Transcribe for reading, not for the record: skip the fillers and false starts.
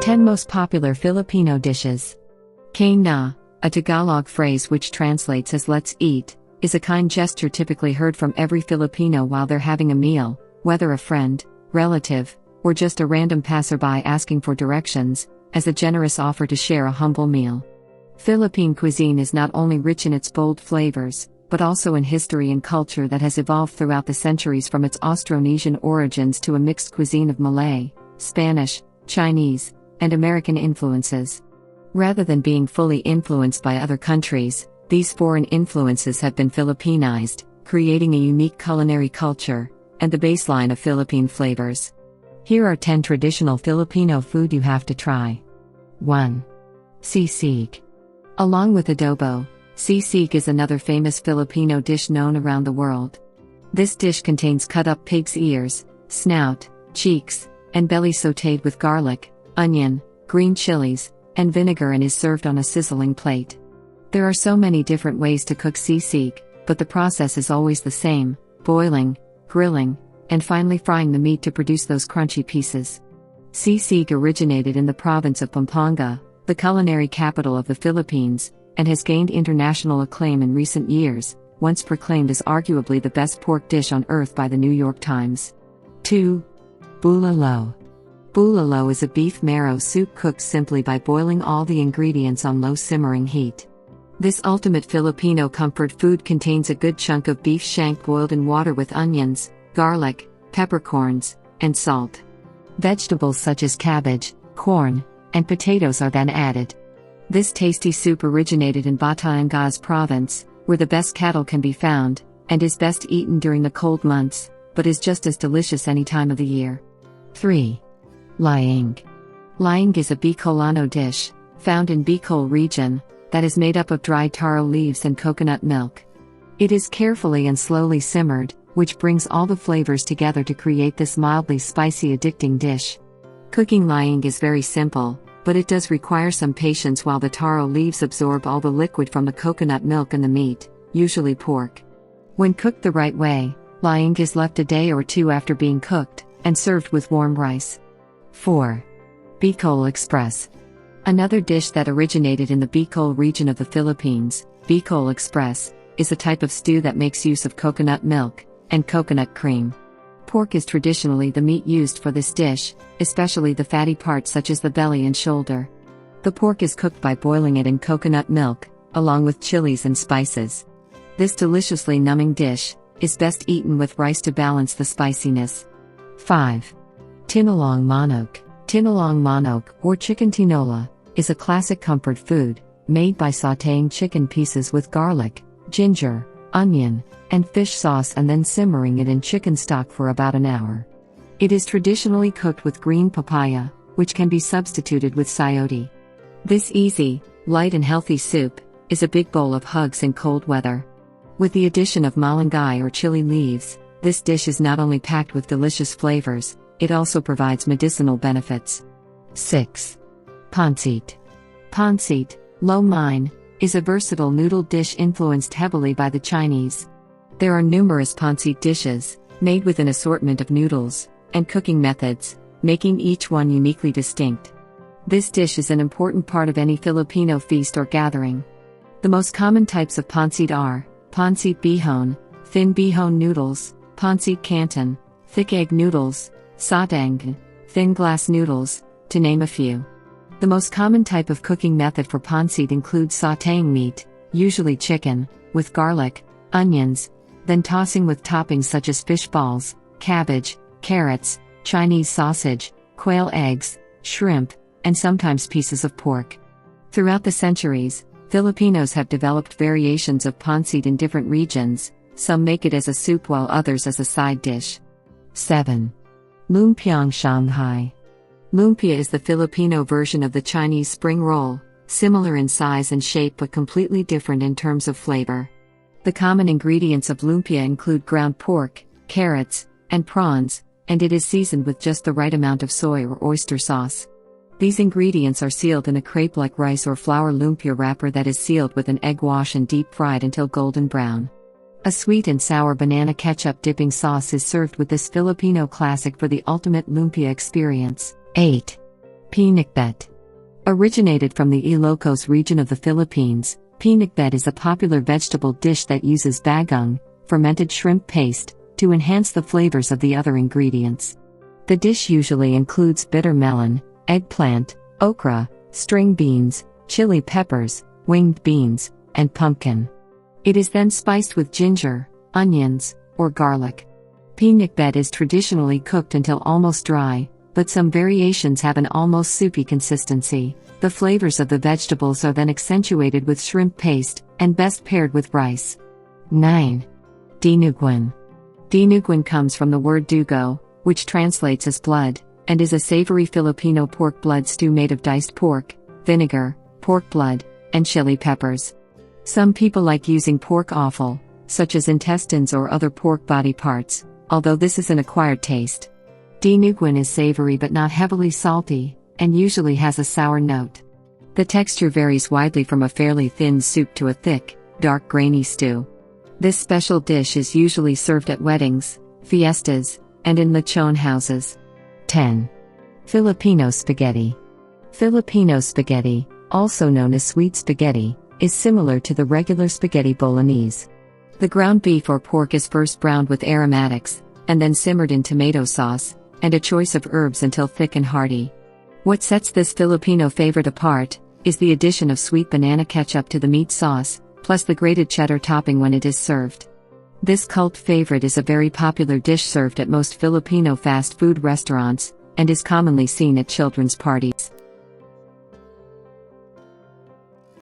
10 Most Popular Filipino Dishes. Kain na, a Tagalog phrase which translates as let's eat, is a kind gesture typically heard from every Filipino while they're having a meal, whether a friend, relative, or just a random passerby asking for directions, as a generous offer to share a humble meal. Philippine cuisine is not only rich in its bold flavors, but also in history and culture that has evolved throughout the centuries from its Austronesian origins to a mixed cuisine of Malay, Spanish, Chinese, and American influences. Rather than being fully influenced by other countries, these foreign influences have been Filipinized, creating a unique culinary culture, and the baseline of Philippine flavors. Here are 10 traditional Filipino food you have to try. 1. Sisig. Along with adobo, sisig is another famous Filipino dish known around the world. This dish contains cut-up pig's ears, snout, cheeks, and belly sautéed with garlic, onion, green chilies, and vinegar and is served on a sizzling plate. There are so many different ways to cook sisig, but the process is always the same: boiling, grilling, and finally frying the meat to produce those crunchy pieces. Sisig originated in the province of Pampanga, the culinary capital of the Philippines, and has gained international acclaim in recent years, once proclaimed as arguably the best pork dish on earth by the New York Times. 2. Bulalo. Bulalo is a beef marrow soup cooked simply by boiling all the ingredients on low simmering heat. This ultimate Filipino comfort food contains a good chunk of beef shank boiled in water with onions, garlic, peppercorns, and salt. Vegetables such as cabbage, corn, and potatoes are then added. This tasty soup originated in Batangas province, where the best cattle can be found, and is best eaten during the cold months, but is just as delicious any time of the year. 3. Laing. Laing is a Bicolano dish, found in Bicol region, that is made up of dried taro leaves and coconut milk. It is carefully and slowly simmered, which brings all the flavors together to create this mildly spicy addicting dish. Cooking laing is very simple, but it does require some patience while the taro leaves absorb all the liquid from the coconut milk and the meat, usually pork. When cooked the right way, laing is left a day or two after being cooked, and served with warm rice. 4. Bicol Express. Another dish that originated in the Bicol region of the Philippines, Bicol Express, is a type of stew that makes use of coconut milk and coconut cream. Pork is traditionally the meat used for this dish, especially the fatty parts such as the belly and shoulder. The pork is cooked by boiling it in coconut milk, along with chilies and spices. This deliciously numbing dish is best eaten with rice to balance the spiciness. 5. Tinolang manok. Tinolang manok, or chicken tinola, is a classic comfort food, made by sautéing chicken pieces with garlic, ginger, onion, and fish sauce and then simmering it in chicken stock for about an hour. It is traditionally cooked with green papaya, which can be substituted with sayote. This easy, light and healthy soup is a big bowl of hugs in cold weather. With the addition of malunggay or chili leaves, this dish is not only packed with delicious flavors, it also provides medicinal benefits. 6. Pancit. Pancit, lo mein, is a versatile noodle dish influenced heavily by the Chinese. There are numerous pancit dishes, made with an assortment of noodles and cooking methods, making each one uniquely distinct. This dish is an important part of any Filipino feast or gathering. The most common types of pancit are pancit bihon, thin bihon noodles, pancit canton, thick egg noodles, satang, thin glass noodles, to name a few. The most common type of cooking method for pancit includes sautéing meat, usually chicken, with garlic, onions, then tossing with toppings such as fish balls, cabbage, carrots, Chinese sausage, quail eggs, shrimp, and sometimes pieces of pork. Throughout the centuries, Filipinos have developed variations of pancit in different regions. Some make it as a soup while others as a side dish. 7. Moonpyeong Shanghai. Lumpia is the Filipino version of the Chinese spring roll, similar in size and shape but completely different in terms of flavor. The common ingredients of lumpia include ground pork, carrots, and prawns, and it is seasoned with just the right amount of soy or oyster sauce. These ingredients are sealed in a crepe-like rice or flour lumpia wrapper that is sealed with an egg wash and deep fried until golden brown. A sweet and sour banana ketchup dipping sauce is served with this Filipino classic for the ultimate lumpia experience. 8. Pinakbet. Originated from the Ilocos region of the Philippines, pinakbet is a popular vegetable dish that uses bagoong, fermented shrimp paste, to enhance the flavors of the other ingredients. The dish usually includes bitter melon, eggplant, okra, string beans, chili peppers, winged beans, and pumpkin. It is then spiced with ginger, onions, or garlic. Pinakbet is traditionally cooked until almost dry, but some variations have an almost soupy consistency. The flavors of the vegetables are then accentuated with shrimp paste, and best paired with rice. 9. Dinuguan. Dinuguan comes from the word dugo, which translates as blood, and is a savory Filipino pork blood stew made of diced pork, vinegar, pork blood, and chili peppers. Some people like using pork offal, such as intestines or other pork body parts, although this is an acquired taste. Dinuguan is savory but not heavily salty, and usually has a sour note. The texture varies widely from a fairly thin soup to a thick, dark grainy stew. This special dish is usually served at weddings, fiestas, and in lechon houses. 10. Filipino Spaghetti. Filipino spaghetti, also known as sweet spaghetti, is similar to the regular spaghetti bolognese. The ground beef or pork is first browned with aromatics, and then simmered in tomato sauce, and a choice of herbs until thick and hearty. What sets this Filipino favorite apart is the addition of sweet banana ketchup to the meat sauce, plus the grated cheddar topping when it is served. This cult favorite is a very popular dish served at most Filipino fast food restaurants, and is commonly seen at children's parties.